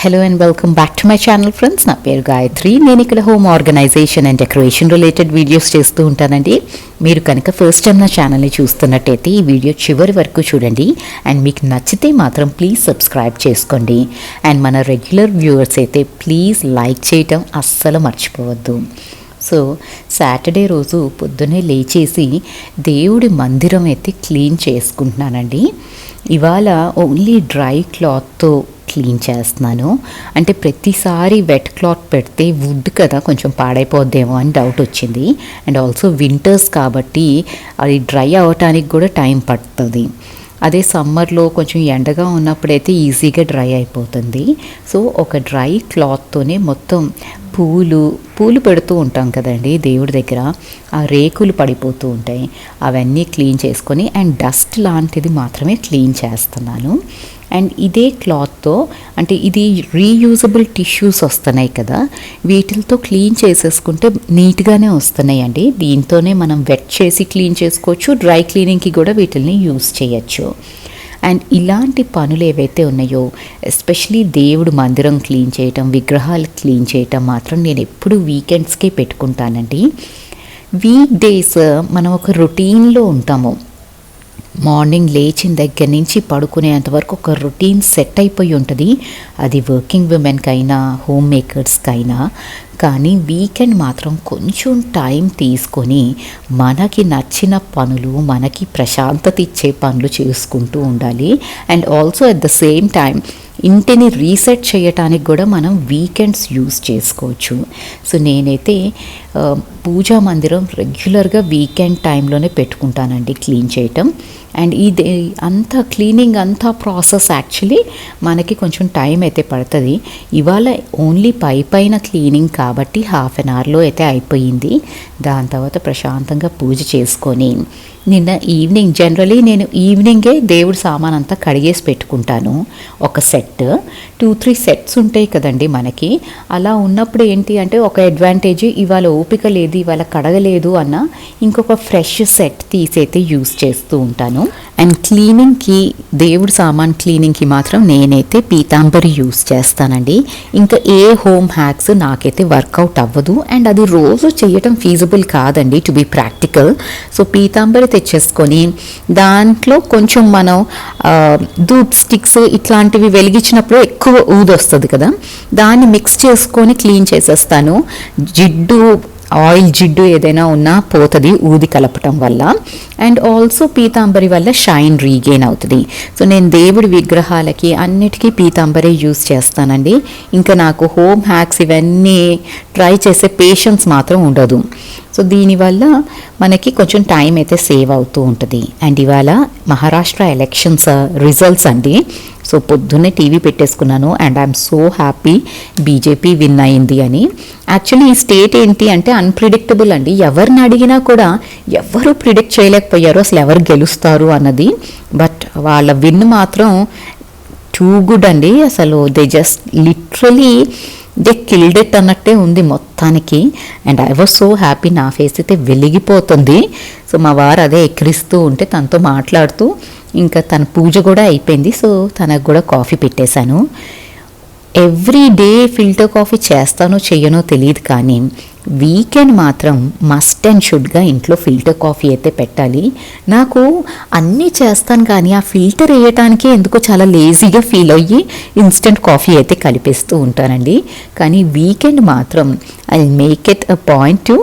Hello and welcome back to my channel friends. నా పేరు గాయత్రి. నేను ఇక్కడ home organization and decoration related videos చేస్తూ ఉంటానండి. మీరు కనుక ఫస్ట్ టైం నా ఛానల్ని చూస్తున్నట్టయితే ఈ వీడియో చివరి వరకు చూడండి అండ్ మీకు నచ్చితే మాత్రం ప్లీజ్ సబ్స్క్రైబ్ చేసుకోండి. అండ్ మన రెగ్యులర్ వ్యూవర్స్ అయితే ప్లీజ్ లైక్ చేయటం అస్సలు మర్చిపోవద్దు. సో సాటర్డే రోజు పొద్దున్నే లేచేసి దేవుడి మందిరం అయితే క్లీన్ చేసుకుంటున్నానండి. ఇవాళ ఓన్లీ డ్రై క్లాత్తో క్లీన్ చేస్తున్నాను. అంటే ప్రతిసారి వెట్ క్లాత్ పెడితే వుడ్ కదా కొంచెం పాడైపోద్దేమో అని డౌట్ వచ్చింది. అండ్ ఆల్సో వింటర్స్ కాబట్టి అది డ్రై అవ్వటానికి కూడా టైం పడుతుంది. అదే సమ్మర్లో కొంచెం ఎండగా ఉన్నప్పుడైతే ఈజీగా డ్రై అయిపోతుంది. సో ఒక డ్రై క్లాత్తోనే మొత్తం పూలు పెడుతూ ఉంటాం కదండి దేవుడి దగ్గర, ఆ రేకులు పడిపోతూ ఉంటాయి, అవన్నీ క్లీన్ చేసుకొని అండ్ డస్ట్ లాంటిది మాత్రమే క్లీన్ చేస్తున్నాను. అండ్ ఇదే క్లాత్తో అంటే ఇది రీయూజబుల్ టిష్యూస్ వస్తున్నాయి కదా, వీటితో క్లీన్ చేసేసుకుంటే నీట్గానే వస్తున్నాయండి. దీంతోనే మనం వెట్ చేసి క్లీన్ చేసుకోవచ్చు, డ్రై క్లీనింగ్కి కూడా వీటిని యూజ్ చేయొచ్చు. అండ్ ఇలాంటి పనులు ఏవైతే ఉన్నాయో ఎస్పెషలీ దేవుడు మందిరం క్లీన్ చేయటం, విగ్రహాలు క్లీన్ చేయటం మాత్రం నేను ఎప్పుడు వీకెండ్స్కే పెట్టుకుంటానండి. వీక్ డేస్ మనం ఒక రొటీన్లో ఉంటాము. మార్నింగ్ లేచిన దగ్గర నుంచి పడుకునేంత వరకు ఒక రొటీన్ సెట్ అయిపోయి ఉంటుంది. అది వర్కింగ్ విమెన్కైనా హోమ్ మేకర్స్కైనా. కానీ వీకెండ్ మాత్రం కొంచెం టైం తీసుకొని మనకి నచ్చిన పనులు, మనకి ప్రశాంతత ఇచ్చే పనులు చేసుకుంటూ ఉండాలి. And also at the same time ఇంటిని రీసెట్ చేయటానికి కూడా మనం వీకెండ్స్ యూజ్ చేసుకోవచ్చు. సో నేనైతే పూజా మందిరం రెగ్యులర్గా వీకెండ్ టైంలోనే పెట్టుకుంటానండి క్లీన్ చేయటం. అండ్ ఇది అంతా క్లీనింగ్ అంతా ప్రాసెస్ యాక్చువల్లీ మనకి కొంచెం టైం అయితే పడుతుంది. ఇవాళ ఓన్లీ పైన క్లీనింగ్ కాబట్టి హాఫ్ అన్ అవర్లో అయితే అయిపోయింది. దాని తర్వాత ప్రశాంతంగా పూజ చేసుకొని నిన్న ఈవినింగ్ జనరలీ నేను ఈవినింగే దేవుడి సామాన్ అంతా కడిగేసి పెట్టుకుంటాను. ఒక సెట్ 2-3 సెట్స్ ఉంటాయి కదండి మనకి. అలా ఉన్నప్పుడు ఏంటి అంటే ఒక అడ్వాంటేజ్, ఇవాళ ఓపిక లేదు, ఇవాళ కడగలేదు అన్న ఇంకొక ఫ్రెష్ సెట్ తీసైతే యూస్ చేస్తూ ఉంటాను. అండ్ క్లీనింగ్కి, దేవుడి సామాన్ క్లీనింగ్కి మాత్రం నేనైతే పీతాంబరి యూస్ చేస్తానండి. ఇంకా ఏ హోమ్ హ్యాక్స్ నాకైతే వర్కౌట్ అవ్వదు అండ్ అది రోజు చేయటం ఫీజిబుల్ కాదండి to be practical. So Pitambari తెచ్చేసుకొని దాంట్లో కొంచెం మనం ధూప్ స్టిక్స్ ఇట్లాంటివి వెలిగించినప్పుడు ఎక్కువ ఊదొస్తుంది కదా, దాన్ని మిక్స్ చేసుకొని క్లీన్ చేసేస్తాను. ఆయిల్ జిడ్డు ఏదైనా ఉన్నా పోతుంది ఊది కలపటం వల్ల. అండ్ ఆల్సో పీతాంబరి వల్ల షైన్ రీగెయిన్ అవుతుంది. సో నేను దేవుడి విగ్రహాలకి అన్నిటికీ పీతాంబరి యూజ్ చేస్తానండి. ఇంకా నాకు హోమ్ హ్యాక్స్ ఇవన్నీ ట్రై చేసే పేషెన్స్ మాత్రం ఉండదు. సో దీనివల్ల మనకి కొంచెం టైం అయితే సేవ్ అవుతూ ఉంటుంది. అండ్ ఇవాళ మహారాష్ట్ర ఎలక్షన్స్ రిజల్ట్స్ అండి. సో పొద్దున్నే టీవీ పెట్టేసుకున్నాను and I'm so happy BJP win అయింది అని. యాక్చువల్లీ ఈ స్టేట్ ఏంటి అంటే అన్ప్రిడిక్టబుల్ అండి. ఎవరిని అడిగినా కూడా ఎవరు ప్రిడిక్ట్ చేయలేకపోయారు అసలు ఎవరు గెలుస్తారు అన్నది. బట్ వాళ్ళ విన్ మాత్రం టూ గుడ్ అండి. అసలు they just literally they killed it అన్నట్టే ఉంది మొత్తానికి. And I was so happy. నా ఫేస్ అయితే వెలిగిపోతుంది. సో మా వారు అదే ఎక్కిరిస్తూ ఉంటే తనతో మాట్లాడుతూ ఇంకా తన పూజ కూడా అయిపోయింది. సో తనకు కూడా కాఫీ పెట్టేశాను. ఎవ్రీ డే ఫిల్టర్ కాఫీ చేస్తానో చెయ్యనో తెలియదు, కానీ వీకెండ్ మాత్రం మస్ట్ అండ్ షుడ్గా ఇంట్లో ఫిల్టర్ కాఫీ అయితే పెట్టాలి. నాకు అన్నీ చేస్తాను కానీ ఆ ఫిల్టర్ వేయటానికే ఎందుకో చాలా లేజీగా ఫీల్ అయ్యి ఇన్స్టెంట్ కాఫీ అయితే కలిపేస్తూ ఉంటానండి. కానీ వీకెండ్ మాత్రం I make it a point to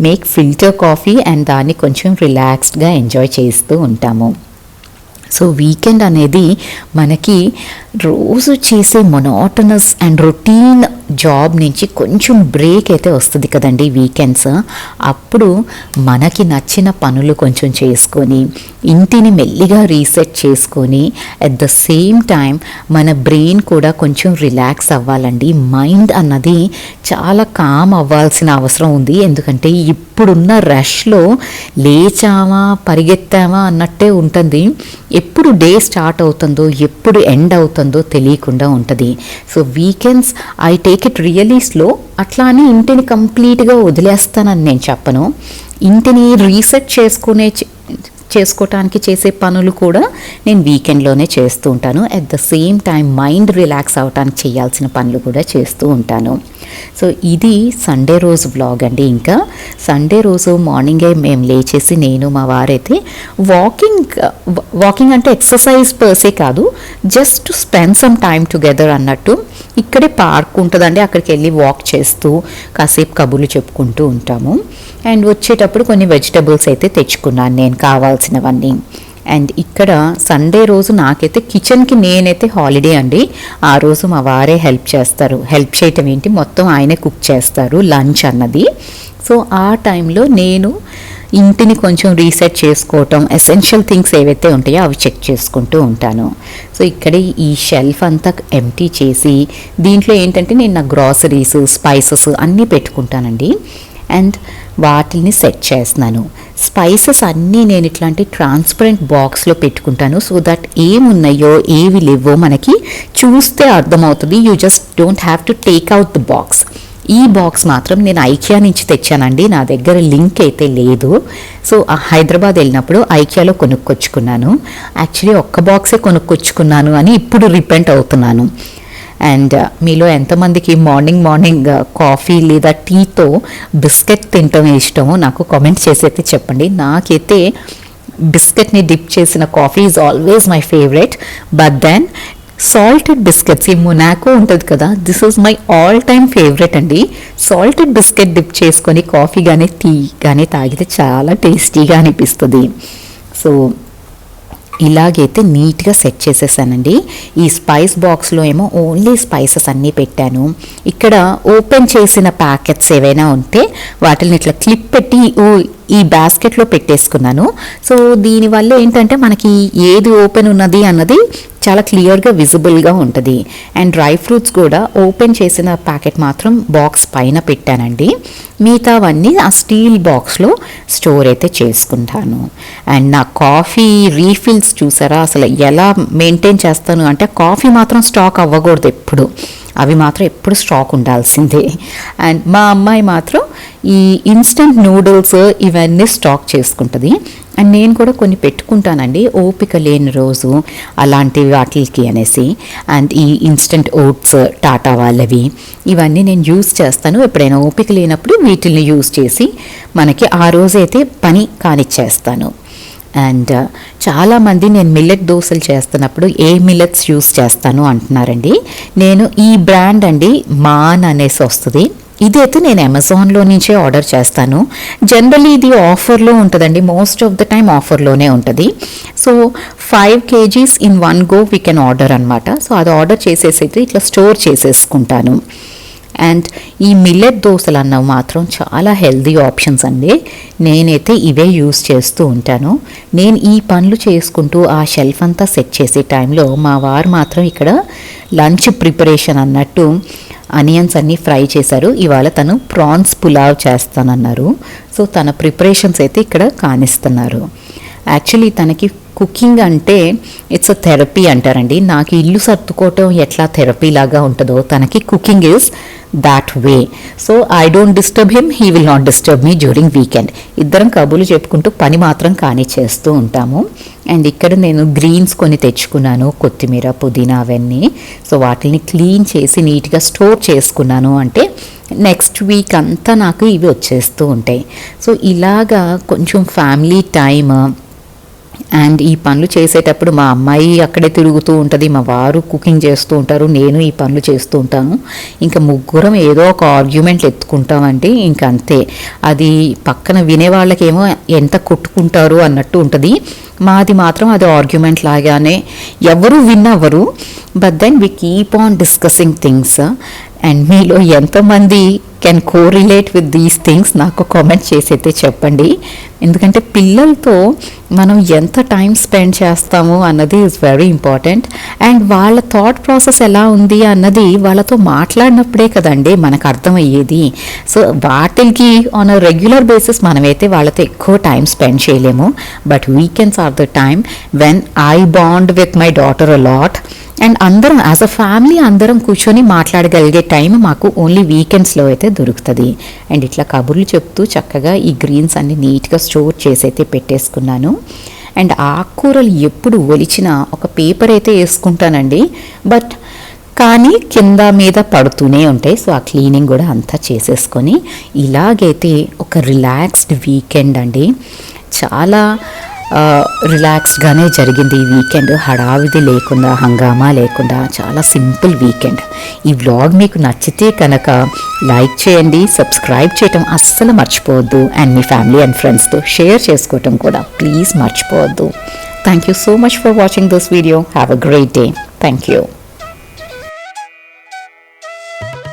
make filter coffee and దాన్ని కొంచెం రిలాక్స్డ్గా ఎంజాయ్ చేస్తూ ఉంటాము. సో వీకెండ్ అనేది మనకి రోజు చేసే మొనోటనస్ అండ్ రొటీన్ జాబ్ నుంచి కొంచెం బ్రేక్ అయితే వస్తుంది కదండి వీకెండ్స్. అప్పుడు మనకి నచ్చిన పనులు కొంచెం చేసుకొని ఇంటిని మెల్లిగా రీసెట్ చేసుకొని అట్ ద సేమ్ టైం మన బ్రెయిన్ కూడా కొంచెం రిలాక్స్ అవ్వాలండి. మైండ్ అన్నది చాలా కామ్ అవ్వాల్సిన అవసరం ఉంది. ఎందుకంటే ఇప్పుడున్న రష్లో లేచామా పరిగెత్తామా అన్నట్టే ఉంటుంది. ఎప్పుడు డే స్టార్ట్ అవుతుందో ఎప్పుడు ఎండ్ అవుతుందో తెలియకుండా ఉంటుంది. So weekends I take it really slow. అట్లా అని ఇంటిని కంప్లీట్గా వదిలేస్తానని నేను చెప్పను. ఇంటిని రీసెట్ చేసుకునే చేసుకోవటానికి చేసే పనులు కూడా నేను వీకెండ్లోనే చేస్తూ ఉంటాను. At the same time mind relax అవటానికి చేయాల్సిన పనులు కూడా చేస్తూ ఉంటాను. సో ఇది సండే రోజు వ్లాగ్ అండి. ఇంకా సండే రోజు మార్నింగే మేము లేచేసి నేను మా వారైతే వాకింగ్ అంటే ఎక్సర్సైజ్ పర్సే కాదు, just to spend some time together అన్నట్టు. ఇక్కడే పార్క్ ఉంటుందండి, అక్కడికి వెళ్ళి వాక్ చేస్తూ కాసేపు కబుర్లు చెప్పుకుంటూ ఉంటాము. అండ్ వచ్చేటప్పుడు కొన్ని వెజిటబుల్స్ అయితే తెచ్చుకున్నాను నేను కావాల్సినవన్నీ. అండ్ ఇక్కడ సండే రోజు నాకైతే కిచెన్కి నేనైతే హాలిడే అండి. ఆ రోజు మా వారే హెల్ప్ చేస్తారు. హెల్ప్ చేయటం ఏంటి, మొత్తం ఆయనే కుక్ చేస్తారు లంచ్ అన్నది. సో ఆ టైంలో నేను ఇంటిని కొంచెం రీసెట్ చేసుకోవటం, ఎసెన్షియల్ థింగ్స్ ఏవైతే ఉంటాయో అవి చెక్ చేసుకుంటూ ఉంటాను. సో ఇక్కడే ఈ షెల్ఫ్ అంతా ఎంప్టీ చేసి దీంట్లో ఏంటంటే నేను నా గ్రాసరీస్, స్పైసెస్ అన్నీ పెట్టుకుంటానండి. అండ్ వాటిని సెట్ చేస్తున్నాను. స్పైసెస్ అన్నీ నేను ఇట్లాంటి ట్రాన్స్పరెంట్ బాక్స్లో పెట్టుకుంటాను. సో దట్ ఏమున్నాయో ఏవి లేవో మనకి చూస్తే అర్థమవుతుంది. You just don't have to take out the box. ఈ బాక్స్ మాత్రం నేను ఐకియా నుంచి తెచ్చానండి. నా దగ్గర లింక్ అయితే లేదు. సో హైదరాబాద్ వెళ్ళినప్పుడు ఐకియాలో కొనుక్కొచ్చుకున్నాను. యాక్చువల్లీ ఒక్క బాక్సే కొనుక్కొచ్చుకున్నాను అని ఇప్పుడు రిపెంట్ అవుతున్నాను. అండ్ మీలో ఎంతమందికి మార్నింగ్ కాఫీ లేదా టీతో బిస్కెట్ తినటం ఇష్టమో నాకు కామెంట్ చేసి అయితే చెప్పండి. నాకైతే బిస్కెట్ని డిప్ చేసిన coffee is always my favourite. But then salted biscuits, ఈ మొనాకో ఉంటుంది కదా, this is my all time favourite అండి. సాల్టెడ్ బిస్కెట్ డిప్ చేసుకొని కాఫీ కానీ టీ కానీ తాగితే చాలా టేస్టీగా అనిపిస్తుంది. సో ఇలాగైతే నీట్గా సెట్ చేసేసానండి. ఈ స్పైస్ బాక్స్లో ఏమో ఓన్లీ స్పైసెస్ అన్నీ పెట్టాను. ఇక్కడ ఓపెన్ చేసిన ప్యాకెట్స్ ఏవైనా ఉంటే వాటిని ఇట్లా క్లిప్ పెట్టి ఈ బాస్కెట్లో పెట్టేసుకున్నాను. సో దీనివల్ల ఏంటంటే మనకి ఏది ఓపెన్ ఉన్నది అన్నది చాలా క్లియర్గా విజిబుల్గా ఉంటుంది. అండ్ డ్రై ఫ్రూట్స్ కూడా ఓపెన్ చేసిన ప్యాకెట్ మాత్రం బాక్స్ పైన పెట్టానండి. మిగతావన్నీ ఆ స్టీల్ బాక్స్లో స్టోర్ అయితే చేసుకుంటాను. అండ్ నా కాఫీ రీఫిల్స్ చూసారా అసలు ఎలా మెయింటైన్ చేస్తాను అంటే, కాఫీ మాత్రం స్టాక్ అవ్వకూడదు ఎప్పుడు, అవి మాత్రం ఎప్పుడు స్టాక్ ఉండాల్సిందే. అండ్ మా అమ్మాయి మాత్రం ఈ ఇన్స్టెంట్ నూడిల్స్ ఇవన్నీ స్టాక్ చేసుకుంటుంది. అండ్ నేను కూడా కొన్ని పెట్టుకుంటానండి, ఓపిక లేని రోజు అలాంటి వాటికి అనేసి. అండ్ ఈ ఇన్స్టెంట్ ఓట్స్ టాటా వాళ్ళవి ఇవన్నీ నేను యూస్ చేస్తాను. ఎప్పుడైనా ఓపిక లేనప్పుడు వీటిని యూస్ చేసి మనకి ఆ రోజైతే పని కానిచ్చేస్తాను. అండ్ చాలామంది నేను మిల్లెట్ దోశలు చేస్తున్నప్పుడు ఏ మిల్లెట్స్ యూస్ చేస్తాను అంటున్నారండి. నేను ఈ బ్రాండ్ అండి మాన్ అనేసి వస్తుంది, ఇదైతే నేను అమెజాన్లో నుంచే ఆర్డర్ చేస్తాను. జనరల్లీ ఇది ఆఫర్లో ఉంటుందండి, మోస్ట్ ఆఫ్ ద టైం ఆఫర్లోనే ఉంటుంది. So 5 kgs in 1 go we can order అనమాట. సో అది ఆర్డర్ చేసేసి ఇట్లా స్టోర్ చేసేసుకుంటాను. అండ్ ఈ మిల్లెట్ దోశలు అన్నవి మాత్రం చాలా హెల్దీ ఆప్షన్స్ అండి. నేనైతే ఇవే యూస్ చేస్తూ ఉంటాను. నేను ఈ పనులు చేసుకుంటూ ఆ షెల్ఫ్ అంతా సెట్ చేసే టైంలో మా వారు మాత్రం ఇక్కడ లంచ్ ప్రిపరేషన్ అన్నట్టు అనియన్స్ అన్నీ ఫ్రై చేశారు. ఇవాళ తను ప్రాన్స్ పులావ్ చేస్తానన్నారు. సో తన ప్రిపరేషన్స్ అయితే ఇక్కడ కానిస్తున్నారు. యాక్చువల్లీ తనకి కుకింగ్ అంటే ఇట్స్ అ థెరపీ అంటారండి. నాకు ఇల్లు సర్దుకోవటం ఎట్లా థెరపీ లాగా ఉంటుందో తనకి cooking is that way. So I don't disturb him, he will not disturb me during weekend. ఇద్దరం కబుర్లు చెప్పుకుంటూ పని మాత్రం కానీ చేస్తూ ఉంటాము. అండ్ ఇక్కడ నేను గ్రీన్స్ కొన్ని తెచ్చుకున్నాను, కొత్తిమీర, పుదీనా అవన్నీ. సో వాటిని క్లీన్ చేసి నీట్గా స్టోర్ చేసుకున్నాను అంటే నెక్స్ట్ వీక్ అంతా నాకు ఇవి వచ్చేస్తూ ఉంటాయి. సో ఇలాగా కొంచెం ఫ్యామిలీ టైమ్. అండ్ ఈ పనులు చేసేటప్పుడు మా అమ్మాయి అక్కడే తిరుగుతూ ఉంటుంది, మా వారు కుకింగ్ చేస్తూ ఉంటారు, నేను ఈ పనులు చేస్తూ ఉంటాను. ఇంకా ముగ్గురం ఏదో ఒక ఆర్గ్యుమెంట్లు ఎత్తుకుంటామంటే ఇంక అంతే. అది పక్కన వినేవాళ్ళకేమో ఎంత కొట్టుకుంటారు అన్నట్టు ఉంటుంది. మాది మాత్రం అది ఆర్గ్యుమెంట్ లాగానే, ఎవరు విన్ అవ్వరు. But then we keep on discussing things. And మీలో ఎంతమంది can correlate with these things నాకు కామెంట్ చేసి అయితే చెప్పండి. ఎందుకంటే పిల్లలతో మనం ఎంత టైం స్పెండ్ చేస్తాము అన్నది ఈజ్ వెరీ ఇంపార్టెంట్. అండ్ వాళ్ళ థాట్ ప్రాసెస్ ఎలా ఉంది అన్నది వాళ్ళతో మాట్లాడినప్పుడే కదండి మనకు అర్థమయ్యేది. సో వాటికి ఆన్ అ రెగ్యులర్ బేసిస్ మనమైతే వాళ్ళతో ఎక్కువ టైం స్పెండ్ చేయలేము. But weekends are the time when I bond with my daughter a lot. And అందరం యాజ్ అ ఫ్యామిలీ అందరం కూర్చొని మాట్లాడగలిగే టైం మాకు ఓన్లీ వీకెండ్స్లో అయితే దొరుకుతుంది. అండ్ ఇట్లా కబుర్లు చెప్తూ చక్కగా ఈ గ్రీన్స్ అన్ని నీట్గా స్టోర్ చేసి అయితే పెట్టేసుకున్నాను. అండ్ ఆకుకూరలు ఎప్పుడు ఒలిచినా ఒక పేపర్ అయితే వేసుకుంటానండి, బట్ కానీ కింద మీద పడుతూనే ఉంటాయి. సో ఆ క్లీనింగ్ కూడా అంతా చేసేసుకొని ఇలాగైతే ఒక రిలాక్స్డ్ వీకెండ్ అండి. చాలా రిలాక్స్డ్గానే జరిగింది ఈ వీకెండ్. హడావిడి లేకుండా, హంగామా లేకుండా చాలా సింపుల్ వీకెండ్. ఈ వ్లాగ్ మీకు నచ్చితే కనుక లైక్ చేయండి, సబ్స్క్రైబ్ చేయటం అస్సలు మర్చిపోవద్దు. అండ్ మీ ఫ్యామిలీ అండ్ ఫ్రెండ్స్తో షేర్ చేసుకోవటం కూడా ప్లీజ్ మర్చిపోవద్దు. Thank you so much for watching this video. Have a great day. Thank you.